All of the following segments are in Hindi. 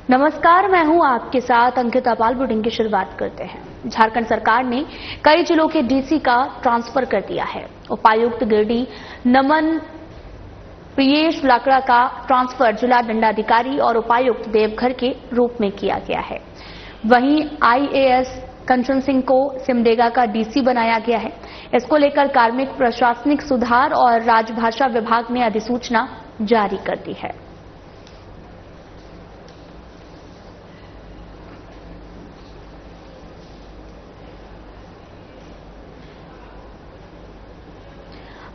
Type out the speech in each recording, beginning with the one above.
नमस्कार, मैं हूं आपके साथ अंकिता पाल। बुलेटिन की शुरुआत करते हैं। झारखंड सरकार ने कई जिलों के डीसी का ट्रांसफर कर दिया है। उपायुक्त गिरिडीह नमन प्रियेश लाकड़ा का ट्रांसफर जिला दंडाधिकारी और उपायुक्त देवघर के रूप में किया गया है। वहीं आईएएस कंचन सिंह को सिमडेगा का डीसी बनाया गया है। इसको लेकर कार्मिक प्रशासनिक सुधार और राजभाषा विभाग ने अधिसूचना जारी कर दी है।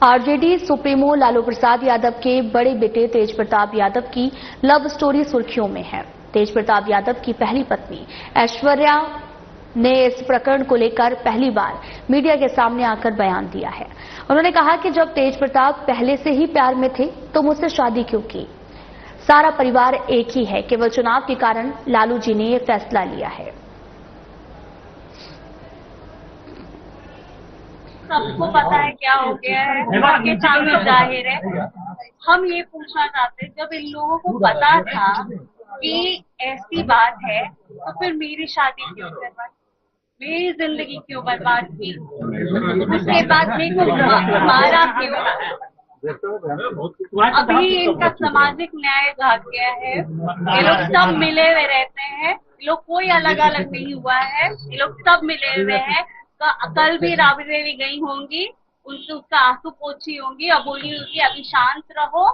आरजेडी सुप्रीमो लालू प्रसाद यादव के बड़े बेटे तेज प्रताप यादव की लव स्टोरी सुर्खियों में है। तेज प्रताप यादव की पहली पत्नी ऐश्वर्या ने इस प्रकरण को लेकर पहली बार मीडिया के सामने आकर बयान दिया है। उन्होंने कहा कि जब तेज प्रताप पहले से ही प्यार में थे तो मुझसे शादी क्यों की। सारा परिवार एक ही है, केवल चुनाव के कारण लालू जी ने यह फैसला लिया है। सबको पता है क्या हो गया है, सबके सामने जाहिर है। हम ये पूछना चाहते हैं, जब इन लोगों को पता था कि ऐसी बात है तो फिर मेरी शादी क्यों करवाई, मेरी जिंदगी क्यों बर्बाद की, उसके बाद मेरे को मारा क्यों। अभी इनका सामाजिक न्याय भाग गया है। ये लोग सब मिले हुए रहते हैं, ये लोग कोई अलग अलग नहीं हुआ है, ये लोग सब मिले हुए हैं। कल भी राबड़ी देवी गई होंगी, उनसे उसका आंसू पोछी होंगी और बोली होगी अभी शांत रहो,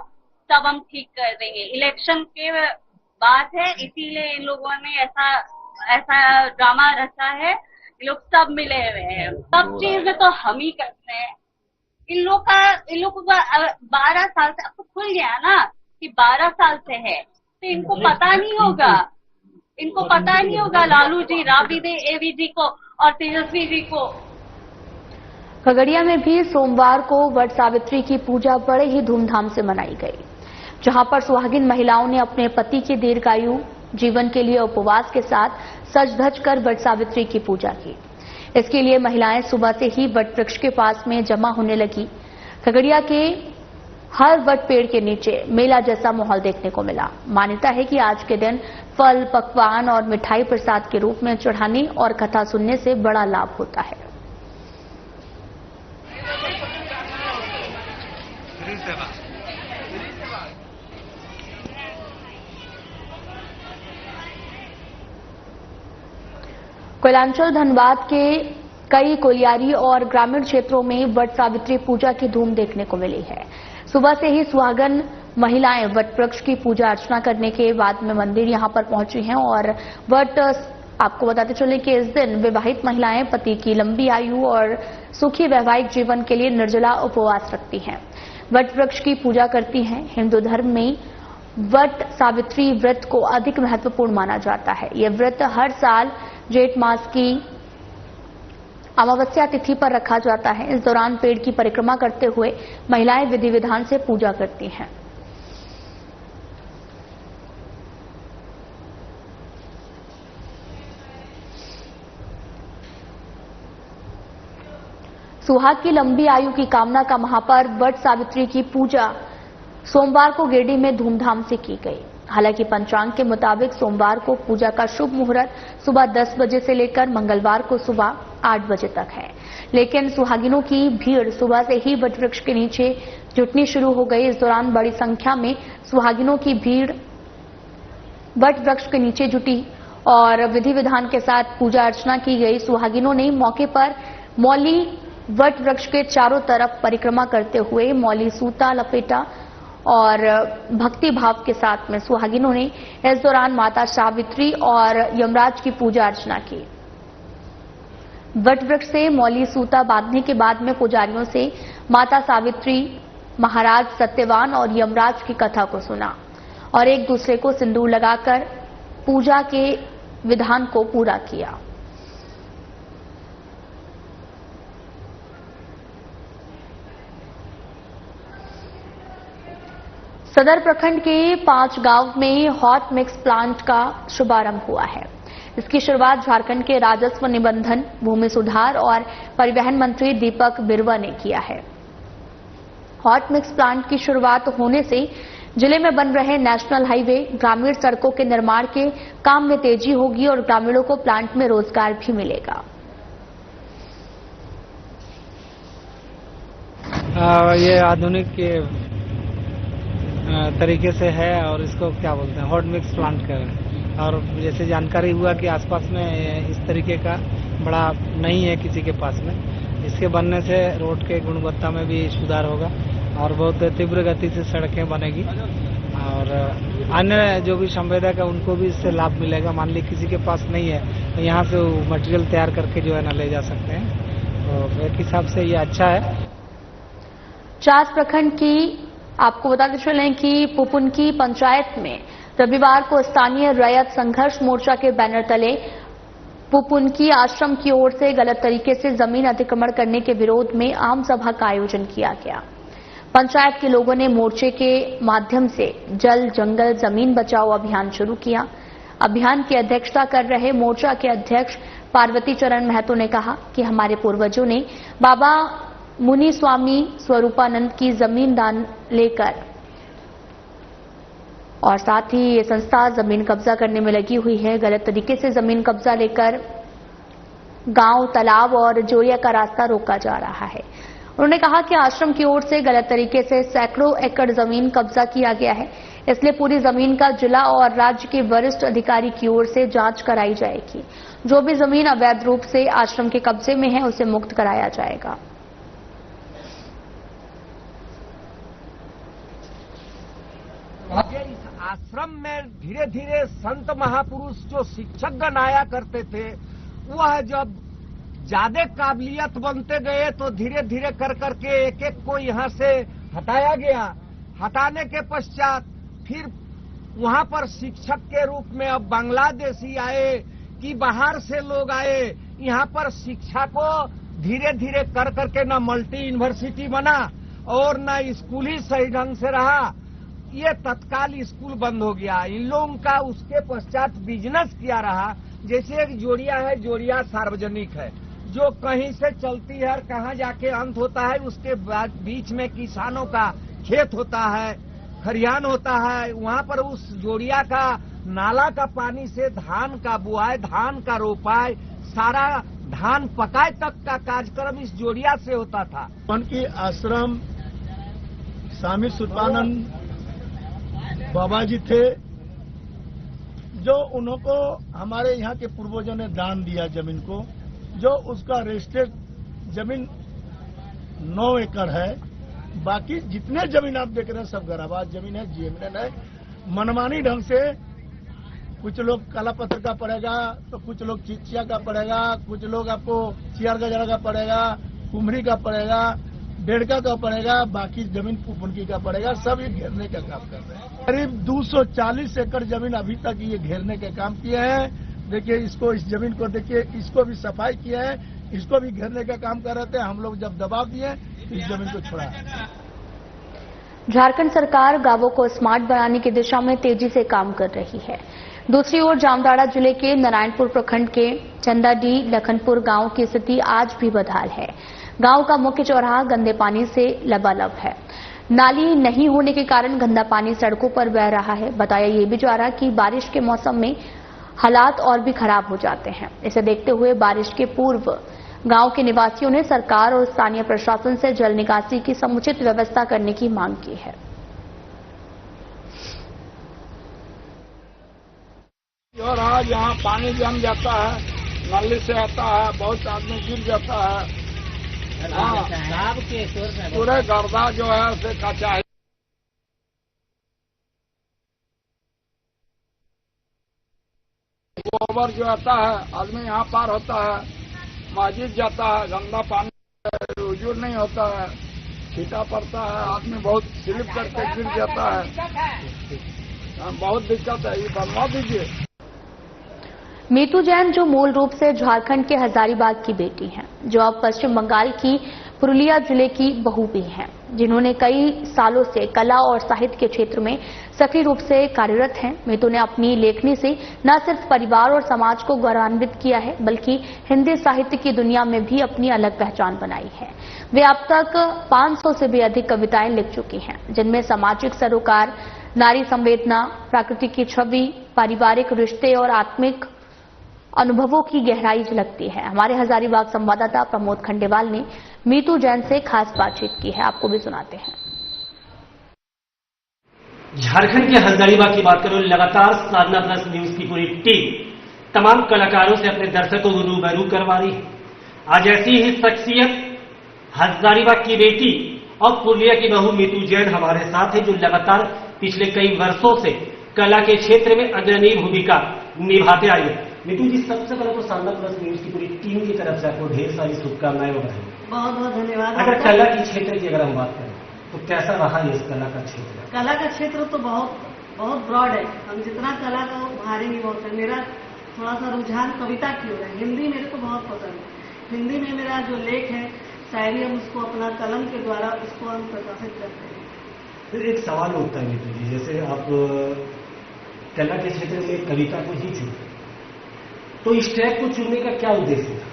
तब हम ठीक कर देंगे। इलेक्शन के बात है, इसीलिए इन लोगों ने ऐसा ड्रामा रचा है। ये लोग सब मिले हुए हैं, सब चीज में तो हम ही करते हैं। इन लोगों का 12 साल से, अब तो खुल गया ना कि 12 साल से है, तो इनको पता नहीं होगा, इनको पता नहीं होगा लालू जी, राबड़ी देवी जी को और तेजस्वी जी को। खगड़िया में भी सोमवार को वट सावित्री की पूजा बड़े ही धूमधाम से मनाई गई, जहां पर सुहागिन महिलाओं ने अपने पति के दीर्घायु जीवन के लिए उपवास के साथ सज धज कर वट सावित्री की पूजा की। इसके लिए महिलाएं सुबह से ही वट वृक्ष के पास में जमा होने लगी। खगड़िया के हर वट पेड़ के नीचे मेला जैसा माहौल देखने को मिला। मान्यता है कि आज के दिन फल, पकवान और मिठाई प्रसाद के रूप में चढ़ाने और कथा सुनने से बड़ा लाभ होता है। कोयलांचल धनबाद के कई कोलियारी और ग्रामीण क्षेत्रों में वट सावित्री पूजा की धूम देखने को मिली है। सुबह से ही सुहागन महिलाएं वट वृक्ष की पूजा अर्चना करने के बाद में मंदिर यहां पर पहुंची हैं और वट आपको बताते चलें कि इस दिन विवाहित महिलाएं पति की लंबी आयु और सुखी वैवाहिक जीवन के लिए निर्जला उपवास रखती हैं, वट वृक्ष की पूजा करती हैं। हिंदू धर्म में वट सावित्री व्रत को अधिक महत्वपूर्ण माना जाता है। यह व्रत हर साल जेठ मास की अमावस्या तिथि पर रखा जाता है। इस दौरान पेड़ की परिक्रमा करते हुए महिलाएं विधि विधान से पूजा करती हैं। सुहाग की लंबी आयु की कामना का महापर्व वट सावित्री की पूजा सोमवार को गिरिडीह में धूमधाम से की गई। हालांकि पंचांग के मुताबिक सोमवार को पूजा का शुभ मुहूर्त सुबह 10 बजे से लेकर मंगलवार को सुबह 8 बजे तक है, लेकिन सुहागिनों की भीड़ सुबह से ही वट वृक्ष के नीचे जुटनी शुरू हो गई। इस दौरान बड़ी संख्या में सुहागिनों की भीड़ वट वृक्ष के नीचे जुटी और विधि विधान के साथ पूजा अर्चना की गई। सुहागिनों ने मौके पर मौली वट वृक्ष के चारों तरफ परिक्रमा करते हुए मौली सूता लपेटा और भक्ति भाव के साथ में सुहागिनों ने इस दौरान माता सावित्री और यमराज की पूजा अर्चना की। वट वृक्ष से मौली सूता बांधने के बाद में पुजारियों से माता सावित्री, महाराज सत्यवान और यमराज की कथा को सुना और एक दूसरे को सिंदूर लगाकर पूजा के विधान को पूरा किया। सदर प्रखंड के 5 गांव में हॉट मिक्स प्लांट का शुभारंभ हुआ है। इसकी शुरुआत झारखंड के राजस्व निबंधन, भूमि सुधार और परिवहन मंत्री दीपक बिरुवा ने किया है। हॉट मिक्स प्लांट की शुरुआत होने से जिले में बन रहे नेशनल हाईवे, ग्रामीण सड़कों के निर्माण के काम में तेजी होगी और ग्रामीणों को प्लांट में रोजगार भी मिलेगा। ये आधुनिक के तरीके से है और इसको क्या बोलते हैं, हॉट मिक्स प्लांट कर। और जैसे जानकारी हुआ कि आसपास में इस तरीके का बड़ा नहीं है किसी के पास में। इसके बनने से रोड के गुणवत्ता में भी सुधार होगा और बहुत तीव्र गति से सड़कें बनेगी और अन्य जो भी संवेदक है उनको भी इससे लाभ मिलेगा। मान ली किसी के पास नहीं है तो यहाँ से वो मटेरियल तैयार करके जो है ना ले जा सकते हैं। तो एक हिसाब से ये अच्छा है। चास प्रखंड की आपको बताते चलें कि पुपुनकी पंचायत में रविवार को स्थानीय रैयत संघर्ष मोर्चा के बैनर तले पुपुनकी आश्रम की ओर से गलत तरीके से जमीन अतिक्रमण करने के विरोध में आम सभा का आयोजन किया गया। पंचायत के लोगों ने मोर्चे के माध्यम से जल, जंगल, जमीन बचाओ अभियान शुरू किया। अभियान की अध्यक्षता कर रहे मोर्चा के अध्यक्ष पार्वती चरण महतो ने कहा कि हमारे पूर्वजों ने बाबा मुनि स्वामी स्वरूपानंद की जमीन दान लेकर और साथ ही ये संस्था जमीन कब्जा करने में लगी हुई है। गलत तरीके से जमीन कब्जा लेकर गांव, तालाब और जोरिया का रास्ता रोका जा रहा है। उन्होंने कहा कि आश्रम की ओर से गलत तरीके से सैकड़ों एकड़ जमीन कब्जा किया गया है, इसलिए पूरी जमीन का जिला और राज्य के वरिष्ठ अधिकारी की ओर से जांच कराई जाएगी। जो भी जमीन अवैध रूप से आश्रम के कब्जे में है उसे मुक्त कराया जाएगा। इस आश्रम में धीरे धीरे संत महापुरुष जो शिक्षकगण आया करते थे, वह जब ज्यादा काबिलियत बनते गए तो धीरे धीरे कर करके एक एक को यहाँ से हटाया गया। हटाने के पश्चात फिर वहाँ पर शिक्षक के रूप में अब बांग्लादेशी आए कि बाहर से लोग आए। यहाँ पर शिक्षा को धीरे धीरे कर करके न मल्टी यूनिवर्सिटी बना और न स्कूल ही सही ढंग से रहा। ये तत्काल स्कूल बंद हो गया। इन लोगों का उसके पश्चात बिजनेस किया रहा। जैसे एक जोड़िया है, जोड़िया सार्वजनिक है जो कहीं से चलती है और कहाँ जाके अंत होता है। उसके बीच में किसानों का खेत होता है, खरियान होता है। वहाँ पर उस जोड़िया का नाला का पानी से धान का बुआई, धान का रोपाई, सारा धान पकाए तक का कार्यक्रम इस जोड़िया से होता था। उनकी आश्रम स्वामी स्वरूपानंद बाबा जी थे, जो उनको हमारे यहाँ के पूर्वजों ने दान दिया जमीन को, जो उसका रजिस्टर्ड जमीन 9 एकड़ है। बाकी जितने जमीन आप देख रहे हैं सब गराबाद जमीन है, जीएमएन है। मनमानी ढंग से कुछ लोग काला पत्थर का पड़ेगा तो कुछ लोग चिचिया का पड़ेगा, कुछ लोग आपको चियार गजरा का पड़ेगा, कुमरी का पड़ेगा, डेढ़का का पड़ेगा, बाकी जमीन पुपुनकी का पड़ेगा। सब ये घेरने का काम कर रहे हैं। करीब 240 एकड़ जमीन अभी तक ये घेरने के काम किए हैं। देखिए इसको, इस जमीन को देखिए, इसको भी सफाई किया है, इसको भी घेरने का काम कर रहे थे। हम लोग जब दबाव दिए इस जमीन को छोड़ा है। झारखंड सरकार गांवों को स्मार्ट बनाने की दिशा में तेजी से काम कर रही है। दूसरी ओर जामताड़ा जिले के नारायणपुर प्रखंड के चंदाडीह लखनपुर गांव की स्थिति आज भी बदहाल है। गांव का मुख्य चौराहा गंदे पानी से लबालब है। नाली नहीं होने के कारण गंदा पानी सड़कों पर बह रहा है। बताया ये भी जा रहा कि बारिश के मौसम में हालात और भी खराब हो जाते हैं। इसे देखते हुए बारिश के पूर्व गांव के निवासियों ने सरकार और स्थानीय प्रशासन से जल निकासी की समुचित व्यवस्था करने की मांग की है। और आज यहाँ पानी जम जाता है, नाली से आता है, बहुत आदमी गिर जाता है। पूरे गर्दा जो है उसे कचा है। गोबर जो आता है, आदमी यहाँ पार होता है, मस्जिद जाता है, गंदा पानी रुजूर नहीं होता है, छीटा पड़ता है, आदमी बहुत स्लिप करके गिर जाता है। बहुत दिक्कत है, ये बनवा दीजिए। मीतू जैन जो मूल रूप से झारखंड के हजारीबाग की बेटी हैं, जो अब पश्चिम बंगाल की पुरुलिया जिले की बहू भी हैं, जिन्होंने कई सालों से कला और साहित्य के क्षेत्र में सक्रिय रूप से कार्यरत हैं। मीतू ने अपनी लेखनी से न सिर्फ परिवार और समाज को गौरवान्वित किया है, बल्कि हिंदी साहित्य की दुनिया में भी अपनी अलग पहचान बनाई है। वे अब तक 500 से भी अधिक कविताएं लिख चुकी हैं, जिनमें सामाजिक सरोकार, नारी संवेदना, प्रकृति की छवि, पारिवारिक रिश्ते और आत्मिक अनुभवों की गहराई झलकती है। हमारे हजारीबाग संवाददाता प्रमोद खंडेवाल ने मीतू जैन से खास बातचीत की है, आपको भी सुनाते हैं। झारखंड के हजारीबाग की बात करो, लगातार साधना प्लस न्यूज की पूरी टीम तमाम कलाकारों से अपने दर्शकों को रूबरू करवा रही है। आज ऐसी ही शख्सियत हजारीबाग की बेटी और पुरलिया की बहू मीतू जैन हमारे साथ है, जो लगातार पिछले कई वर्षों से कला के क्षेत्र में अग्रणी भूमिका निभाते आई है। मीतू जी, सबसे पहले तो साधना प्लस न्यूज की पूरी टीम की तरफ से आपको ढेर सारी शुभकामनाएं और बधाई। बहुत बहुत धन्यवाद। अगर कला के क्षेत्र की अगर हम बात करें तो कैसा रहा इस कला का क्षेत्र? कला का क्षेत्र तो बहुत बहुत ब्रॉड है। हम जितना कला का उभारेंगे बहुत है। मेरा थोड़ा सा रुझान कविता की ओर है। हिंदी मेरे को बहुत पसंद है। हिंदी में मेरा जो लेख है, शायरी, हम उसको अपना कलम के द्वारा उसको हम प्रकाशित करते हैं। फिर एक सवाल उठता है मीतू जी, जैसे आप कला के क्षेत्र में कविता को ही चुनते, तो इस ट्रैक को चुनने का क्या उद्देश्य था?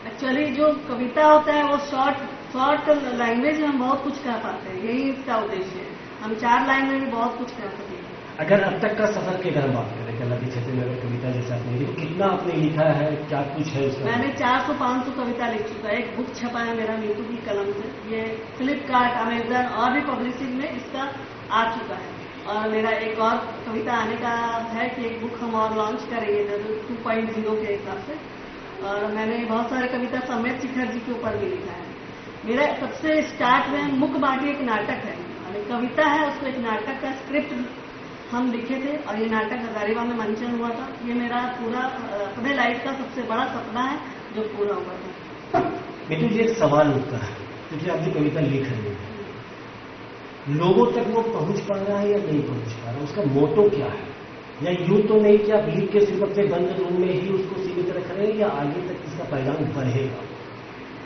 एक्चुअली जो कविता होता है वो शॉर्ट लैंग्वेज में हम बहुत कुछ कह पाते हैं, यही इसका उद्देश्य है। हम 4 लाइन में भी बहुत कुछ कह सकते हैं। अगर अब तक का सफर की अगर हम बात करें कला के क्षेत्र में, अगर कविता जैसे आपने लिखी, तो कितना आपने लिखा है, क्या कुछ है उसका? मैंने 400-500 कविता लिख चुका है। एक बुक छपा है मेरा मीतू की कलम से। ये फ्लिपकार्ट, अमेजन और भी पब्लिशिंग में इसका आ चुका है। और मेरा एक और कविता आने का है कि एक बुक हम और लॉन्च करेंगे 2.0 के हिसाब से। और मैंने बहुत सारे कविता समेत शिखर जी के ऊपर भी लिखा है। मेरा सबसे स्टार्ट में मुख बाटी एक नाटक है, कविता है, उसको एक नाटक का स्क्रिप्ट हम लिखे थे और ये नाटक हजारीबाग में मंचन हुआ था। ये मेरा पूरा अपने लाइफ का सबसे बड़ा सपना है जो पूरा हुआ था। मीतू जी, एक सवाल उठता है, क्योंकि आप जो कविता लिख रहे हैं, लोगों तक वो पहुंच पा रहा है या नहीं पहुंच पा रहा? उसका मोटो क्या है? या यूं तो नहीं कि आप लिख के सिर्फ अपने बंद रूम में ही उसको सीमित रख रहे हैं, या आगे तक इसका पैगाम बढ़ेगा?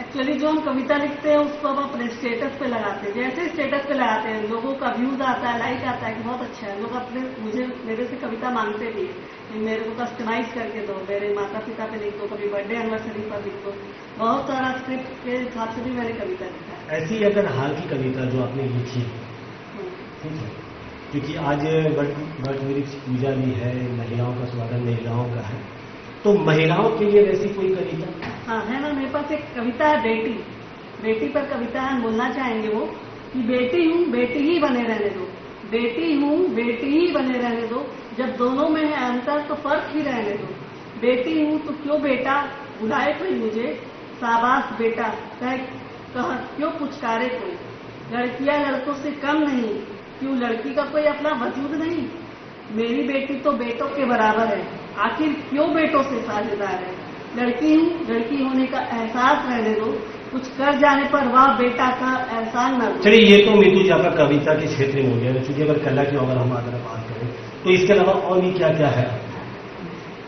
एक्चुअली जो हम कविता लिखते हैं उसको हम अपने स्टेटस पे लगाते हैं। जैसे स्टेटस पे लगाते हैं, लोगों का व्यूज आता है, लाइक आता है कि बहुत अच्छा है। लोग अपने मेरे से कविता मांगते भी है, मेरे को कस्टमाइज करके दो, मेरे माता पिता पे लिख दो, कभी बर्थडे एनिवर्सरी पर लिख दो। बहुत सारा स्क्रिप्ट के हिसाब से भी मैंने कविता लिखा है। ऐसी अगर हाल की कविता जो आपने लिखी, ठीक है, क्योंकि आज वट वृक्ष पूजा भी है, महिलाओं का स्वागत महिलाओं का है, तो महिलाओं के लिए वैसी कोई कविता? हाँ है ना, मेरे पास एक कविता है बेटी पर कविता है। बोलना चाहेंगे वो कि बेटी हूँ बेटी ही बने रहने दो, बेटी हूँ बेटी ही बने रहने दो, जब दोनों में है अंतर तो फर्क ही रहने दो। बेटी हूँ तो क्यों बेटा बुलाए कोई मुझे, शाबाश बेटा कह क्यों पुचकारे कोई। लड़कियां लड़कों से कम नहीं, क्यों लड़की का कोई अपना वजूद नहीं। मेरी बेटी तो बेटों के बराबर है, आखिर क्यों बेटों से साझेदार है। लड़की हूँ लड़की होने का एहसास रहने दो, कुछ कर जाने पर वाह बेटा का एहसान न दो। चलिए, ये तो मीतू जी आपका कविता के क्षेत्र में हो गया। चूंकि अगर कला की अगर हम अगर बात करें तो इसके अलावा और भी क्या क्या है?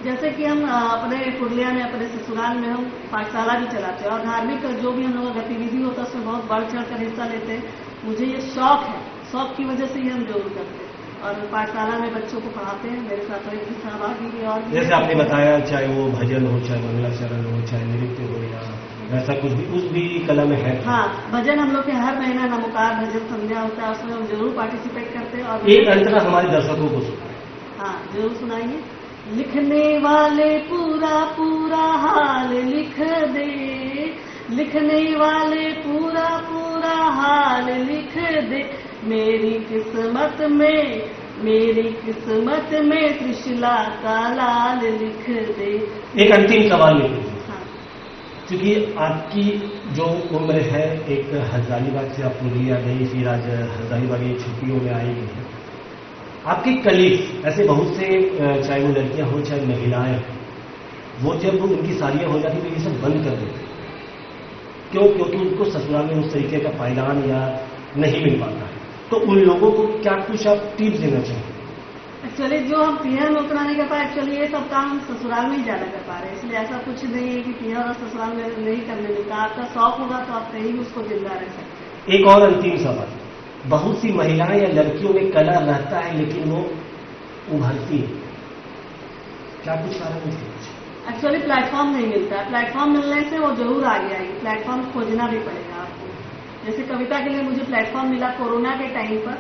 जैसे कि हम अपने पुरलिया में अपने ससुराल में हम पाठशाला भी चलाते हैं और धार्मिक जो भी हम लोगों का गतिविधि होता है उसमें बहुत बढ़ चढ़ कर हिस्सा लेते हैं। मुझे ये शौक है, शौक की वजह से ही हम जरूर करते हैं और पाठशाला में बच्चों को पढ़ाते हैं। मेरे साथ एक सहभागी भी और जैसे आपने बताया, चाहे वो भजन हो, चाहे मंगलाचरण हो, चाहे नृत्य हो, या वैसा कुछ भी उस भी कला में है? हाँ, भजन हम लोग के हर महीना नमोकार भजन संध्या होता है, उसमें हम जरूर पार्टिसिपेट करते हैं। और एक अंतरा हमारे दर्शकों को सुनाए। हाँ जरूर सुनाइए। लिखने वाले पूरा पूरा हाल लिख दे, लिखने वाले पूरा पूरा हाल लिख दे, मेरी किस्मत में त्रिशला का लाल लिख दे। एक अंतिम सवाल में, हाँ। क्योंकि आपकी जो उम्र है, एक हजारीबाग से आप पुरलिया गई, फिर आज हजारीबाग ये छुट्टियों में आई है। आपके कलीग ऐसे बहुत से, चाहे वो लड़कियां हो चाहे महिलाएं, वो जब उनकी शादियां हो जाती तो ये सब बंद कर देते। क्यों? क्योंकि उनको ससुराल में उस तरीके का पायदान या नहीं मिल पाता है। तो उन लोगों को क्या कुछ आप टिप्स देना चाहिए? एक्चुअली जो हम पीहर में उतना नहीं कर पाए, एक्चुअली ये सब काम हम ससुराल में ही ज्यादा कर पा रहे हैं। इसलिए ऐसा कुछ नहीं है कि पीहर और ससुराल में नहीं करने मिलता। आपका शौक होगा तो आप कहीं भी उसको जिंदा रह सकते हैं। एक और अंतिम सवाल, बहुत सी महिलाएं या लड़कियों में कला रहता है लेकिन वो उभरती है, क्या कुछ कारण है? एक्चुअली प्लेटफॉर्म नहीं मिलता है। प्लेटफॉर्म मिलने से वो जरूर आगे आएगी। प्लेटफॉर्म खोजना भी पड़ेगा आपको। जैसे कविता के लिए मुझे प्लेटफॉर्म मिला कोरोना के टाइम पर,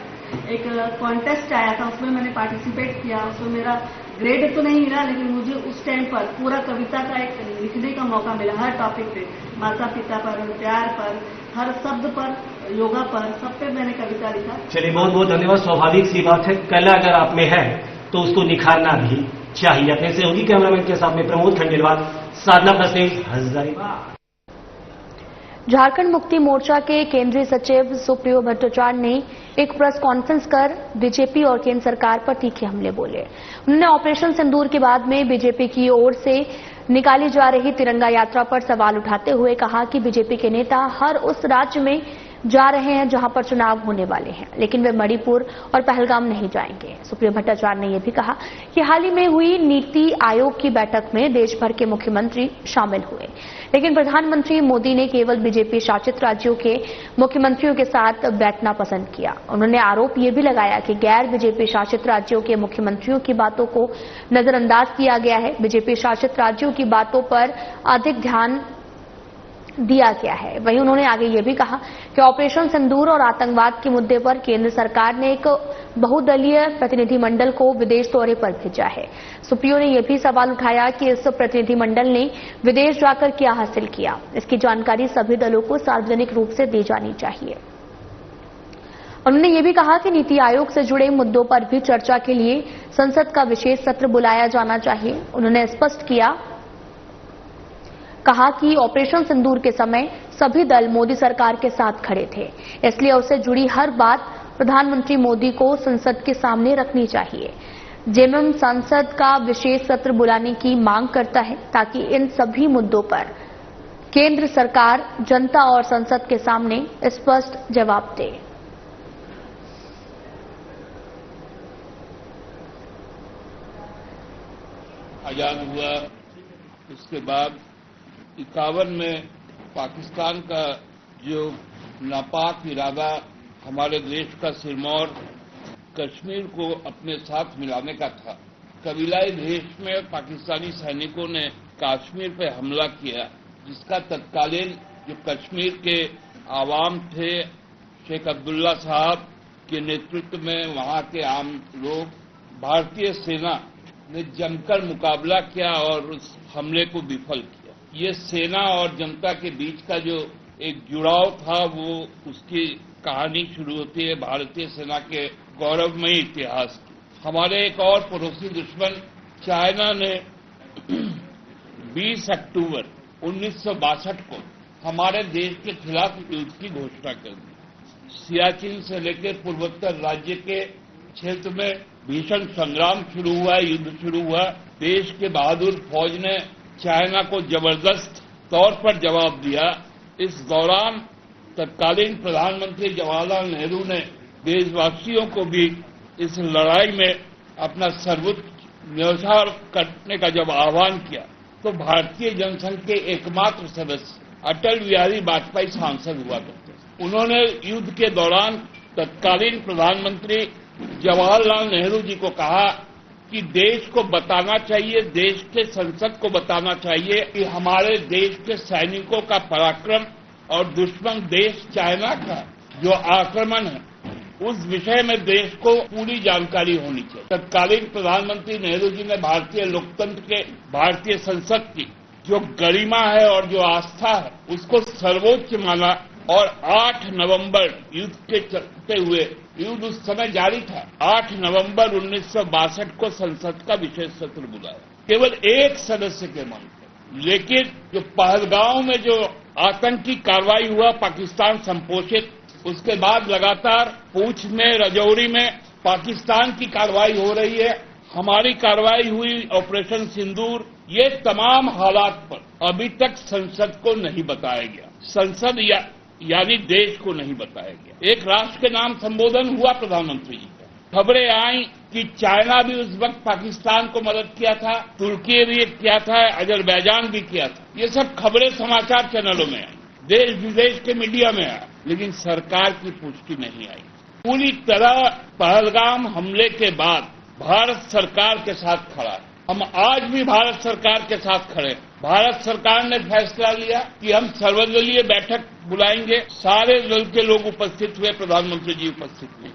एक कॉन्टेस्ट आया था, उसमें मैंने पार्टिसिपेट किया। उसमें मेरा ग्रेड तो नहीं मिला, लेकिन मुझे उस टाइम पर पूरा कविता का एक लिखने का मौका मिला, हर टॉपिक पे, माता पिता पर, प्यार पर, हर शब्द पर, योगा पर, सब पे मैंने कविता लिखा। चलिए, बहुत बहुत धन्यवाद। स्वाभाविक सी बात है, कला अगर आप में है तो उसको निखारना भी चाहिए। अपने सहयोगी कैमरामैन के साथ में प्रमोद खंडेलवाल, साधना प्लस न्यूज, हजारीबाग। झारखंड मुक्ति मोर्चा के केंद्रीय सचिव सुप्रियो भट्टाचार्य ने एक प्रेस कॉन्फ्रेंस कर बीजेपी और केंद्र सरकार पर तीखे हमले बोले। उन्होंने ऑपरेशन सिंदूर के बाद में बीजेपी की ओर से निकाली जा रही तिरंगा यात्रा पर सवाल उठाते हुए कहा कि बीजेपी के नेता हर उस राज्य में जा रहे हैं जहां पर चुनाव होने वाले हैं, लेकिन वे मणिपुर और पहलगाम नहीं जाएंगे। सुप्रियो भट्टाचार्य ने यह भी कहा कि हाल ही में हुई नीति आयोग की बैठक में देश भर के मुख्यमंत्री शामिल हुए, लेकिन प्रधानमंत्री मोदी ने केवल बीजेपी शासित राज्यों के मुख्यमंत्रियों के साथ बैठना पसंद किया। उन्होंने आरोप यह भी लगाया कि गैर बीजेपी शासित राज्यों के मुख्यमंत्रियों की बातों को नजरअंदाज किया गया है। बीजेपी शासित राज्यों की बातों पर अधिक ध्यान दिया गया है। वहीं उन्होंने आगे ये भी कहा कि ऑपरेशन सिंदूर और आतंकवाद के मुद्दे पर केंद्र सरकार ने एक बहुदलीय प्रतिनिधिमंडल को विदेश दौरे पर भेजा है। सुप्रियो ने यह भी सवाल उठाया कि इस प्रतिनिधिमंडल ने विदेश जाकर क्या हासिल किया, इसकी जानकारी सभी दलों को सार्वजनिक रूप से दी जानी चाहिए। उन्होंने ये भी कहा कि नीति आयोग से जुड़े मुद्दों पर भी चर्चा के लिए संसद का विशेष सत्र बुलाया जाना चाहिए। उन्होंने स्पष्ट कहा कि ऑपरेशन सिंदूर के समय सभी दल मोदी सरकार के साथ खड़े थे, इसलिए उससे जुड़ी हर बात प्रधानमंत्री मोदी को संसद के सामने रखनी चाहिए। जेएमएम संसद का विशेष सत्र बुलाने की मांग करता है ताकि इन सभी मुद्दों पर केंद्र सरकार जनता और संसद के सामने स्पष्ट जवाब दे। आजाद हुआ, उसके बाद 51 में पाकिस्तान का जो नापाक इरादा हमारे देश का सिरमौर कश्मीर को अपने साथ मिलाने का था, कबीलाई भेष में पाकिस्तानी सैनिकों ने कश्मीर पे हमला किया, जिसका तत्कालीन जो कश्मीर के आवाम थे, शेख अब्दुल्ला साहब के नेतृत्व में वहां के आम लोग, भारतीय सेना ने जमकर मुकाबला किया और उस हमले को विफल किया। ये सेना और जनता के बीच का जो एक जुड़ाव था, वो उसकी कहानी शुरू होती है भारतीय सेना के गौरवमयी इतिहास की। हमारे एक और पड़ोसी दुश्मन चाइना ने 20 अक्टूबर 1962 को हमारे देश के खिलाफ युद्ध की घोषणा कर दी। सियाचिन से लेकर पूर्वोत्तर राज्य के क्षेत्र में भीषण संग्राम शुरू हुआ, युद्ध शुरू हुआ। देश के बहादुर फौज ने चाइना को जबरदस्त तौर पर जवाब दिया। इस दौरान तत्कालीन प्रधानमंत्री जवाहरलाल नेहरू ने देशवासियों को भी इस लड़ाई में अपना सर्वोच्च न्यौछावर करने का जब आह्वान किया, तो भारतीय जनसंघ के एकमात्र सदस्य अटल बिहारी वाजपेयी सांसद हुआ करते। उन्होंने युद्ध के दौरान तत्कालीन प्रधानमंत्री जवाहरलाल नेहरू जी को कहा कि देश को बताना चाहिए, देश के संसद को बताना चाहिए कि हमारे देश के सैनिकों का पराक्रम और दुश्मन देश चाइना का जो आक्रमण है, उस विषय में देश को पूरी जानकारी होनी चाहिए। तत्कालीन प्रधानमंत्री नेहरू जी ने भारतीय लोकतंत्र के, भारतीय संसद की जो गरिमा है और जो आस्था है, उसको सर्वोच्च माना और 8 नवंबर युद्ध के चलते हुए, युद्ध उस समय जारी था, 8 नवंबर 1962 को संसद का विशेष सत्र बुलाया, केवल एक सदस्य के मांग पर। लेकिन जो पहलगांव में जो आतंकी कार्रवाई हुआ पाकिस्तान संपोषित, उसके बाद लगातार पूंछ में, रजौरी में पाकिस्तान की कार्रवाई हो रही है, हमारी कार्रवाई हुई ऑपरेशन सिंदूर, ये तमाम हालात पर अभी तक संसद को नहीं बताया गया। संसद यानी देश को नहीं बताया गया। एक राष्ट्र के नाम संबोधन हुआ प्रधानमंत्री जी का, खबरें आई कि चाइना भी उस वक्त पाकिस्तान को मदद किया था, तुर्की भी किया था, अजरबैजान भी किया था। ये सब खबरें समाचार चैनलों में आई, देश विदेश के मीडिया में आई, लेकिन सरकार की पुष्टि नहीं आई। पूरी तरह पहलगाम हमले के बाद भारत सरकार के साथ खड़ा है। हम आज भी भारत सरकार के साथ खड़े। भारत सरकार ने फैसला लिया कि हम सर्वदलीय बैठक बुलाएंगे, सारे दल के लोग उपस्थित हुए, प्रधानमंत्री जी उपस्थित हुए।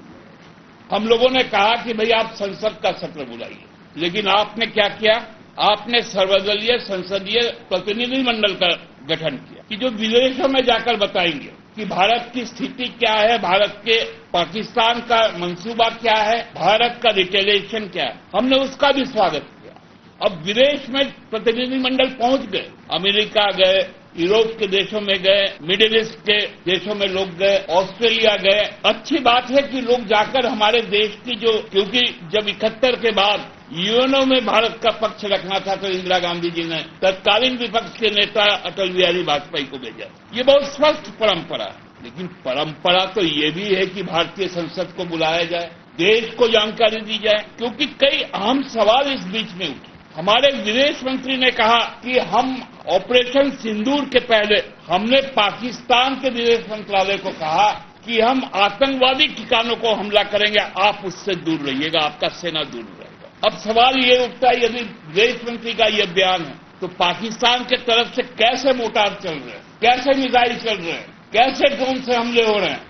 हम लोगों ने कहा कि भाई आप संसद का सत्र बुलाइए, लेकिन आपने क्या किया? आपने सर्वदलीय संसदीय प्रतिनिधि मंडल का गठन किया कि जो विदेशों में जाकर बताएंगे कि भारत की स्थिति क्या है, भारत के पाकिस्तान का मंसूबा क्या है, भारत का रिटेलिएशन क्या है। हमने उसका भी स्वागत किया। अब विदेश में प्रतिनिधि मंडल पहुंच गए, अमेरिका गए, यूरोप के देशों में गए, मिडिल ईस्ट के देशों में लोग गए, ऑस्ट्रेलिया गए। अच्छी बात है कि लोग जाकर हमारे देश की जो, क्योंकि जब 71 के बाद यूएनओ में भारत का पक्ष रखना था तो इंदिरा गांधी जी ने तत्कालीन विपक्ष के नेता अटल बिहारी वाजपेयी को भेजा। ये बहुत स्वस्थ परंपरा है, लेकिन परंपरा तो ये भी है कि भारतीय संसद को बुलाया जाए, देश को जानकारी दी जाए, क्योंकि कई अहम सवाल इस बीच में उठे। हमारे विदेश मंत्री ने कहा कि हम ऑपरेशन सिंदूर के पहले हमने पाकिस्तान के विदेश मंत्रालय को कहा कि हम आतंकवादी ठिकानों को हमला करेंगे, आप उससे दूर रहिएगा, आपका सेना दूर रहेगा। अब सवाल ये उठता है, यदि विदेश मंत्री का यह बयान है तो पाकिस्तान के तरफ से कैसे मोर्टार चल रहे हैं, कैसे मिसाइल चल रहे हैं, कैसे ड्रोन से हमले हो रहे हैं,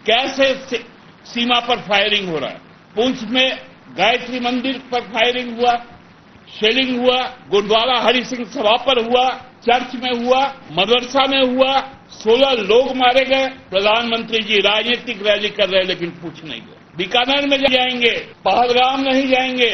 कैसे सीमा पर फायरिंग हो रहा है। पुंछ में गायत्री मंदिर पर फायरिंग हुआ, शेलिंग हुआ, गुरुद्वारा हरि सिंह सभा पर हुआ, चर्च में हुआ, मदरसा में हुआ, 16 लोग मारे गए। प्रधानमंत्री जी राजनीतिक रैली कर रहे लेकिन पूछ नहीं गए। बीकानेर में जाएंगे, पहलगाम नहीं जाएंगे,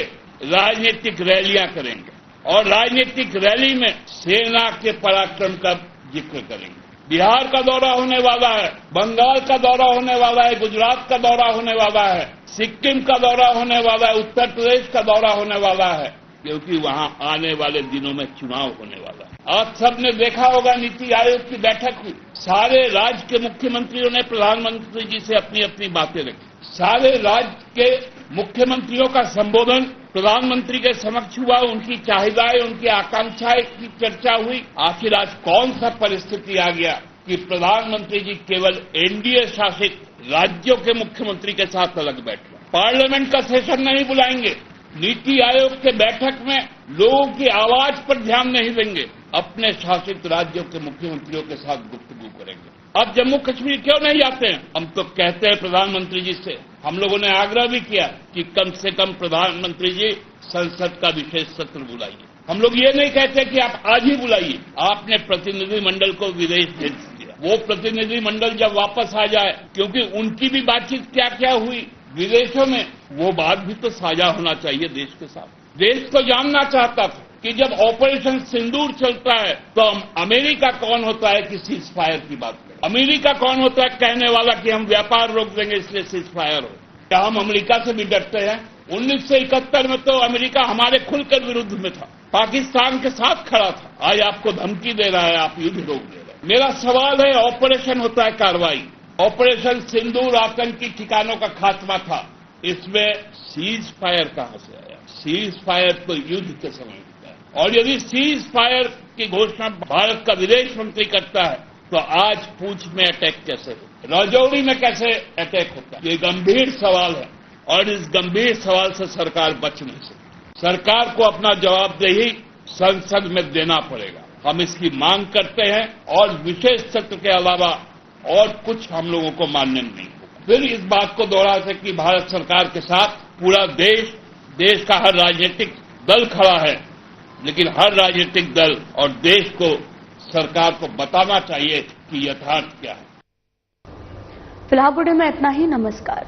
राजनीतिक रैलियां करेंगे और राजनीतिक रैली में सेना के पराक्रम का जिक्र करेंगे। बिहार का दौरा होने वाला है, बंगाल का दौरा होने वाला है, गुजरात का दौरा होने वाला है, सिक्किम का दौरा होने वाला है, उत्तर प्रदेश का दौरा होने वाला है, क्योंकि वहां आने वाले दिनों में चुनाव होने वाला है। आप सबने देखा होगा नीति आयोग की बैठक हुई, सारे राज्य के मुख्यमंत्रियों ने प्रधानमंत्री जी से अपनी अपनी बातें रखी। सारे राज्य के मुख्यमंत्रियों का संबोधन प्रधानमंत्री के समक्ष हुआ, उनकी चाहिदाएं, उनकी आकांक्षाएं की चर्चा हुई। आखिर आज कौन सा परिस्थिति आ गया कि प्रधानमंत्री जी केवल एनडीए शासित राज्यों के मुख्यमंत्री के साथ अलग बैठ रहे, पार्लियामेंट का सेशन नहीं बुलाएंगे, नीति आयोग के बैठक में लोगों की आवाज पर ध्यान नहीं देंगे, अपने शासित राज्यों के मुख्यमंत्रियों के साथ गुफ्तगू करेंगे। अब जम्मू कश्मीर क्यों नहीं जाते हैं? हम तो कहते हैं प्रधानमंत्री जी से, हम लोगों ने आग्रह भी किया कि कम से कम प्रधानमंत्री जी संसद का विशेष सत्र बुलाइए। हम लोग ये नहीं कहते कि आप आज ही बुलाइए। आपने प्रतिनिधि मंडल को विदेश भेज दिया, वो प्रतिनिधि मंडल जब वापस आ जाए, क्योंकि उनकी भी बातचीत क्या क्या हुई विदेशों में, वो बात भी तो साझा होना चाहिए देश के साथ। देश तो जानना चाहता था कि जब ऑपरेशन सिंदूर चलता है तो अमेरिका कौन होता है कि सीज फायर की बात करें, अमेरिका कौन होता है कहने वाला कि हम व्यापार रोक देंगे इसलिए सीज फायर हो। क्या हम अमेरिका से भी डरते हैं? 1971 में तो अमेरिका हमारे खुलकर विरुद्ध में था, पाकिस्तान के साथ खड़ा था। आज आपको धमकी दे रहा है, आप युद्ध रोक दे रहे हैं। मेरा सवाल है, ऑपरेशन होता है कार्रवाई, ऑपरेशन सिंदूर आतंकी ठिकानों का खात्मा था, इसमें सीज फायर कहां से आया? सीज फायर तो युद्ध के समय होता है, और यदि सीज फायर की घोषणा भारत का विदेश मंत्री करता है तो आज पुंछ में अटैक कैसे होता है, राजौरी में कैसे अटैक होता है? ये गंभीर सवाल है और इस गंभीर सवाल से सरकार बच नहीं सकती। सरकार को अपना जवाबदेही संसद में देना पड़ेगा। हम इसकी मांग करते हैं और विशेष सत्र के अलावा और कुछ हम लोगों को मान्य नहीं होगा। फिर इस बात को दोहरा से कि भारत सरकार के साथ पूरा देश का हर राजनीतिक दल खड़ा है, लेकिन हर राजनीतिक दल और देश को, सरकार को बताना चाहिए कि यथार्थ क्या है। फिलहाल बुलेटिन में इतना ही। नमस्कार।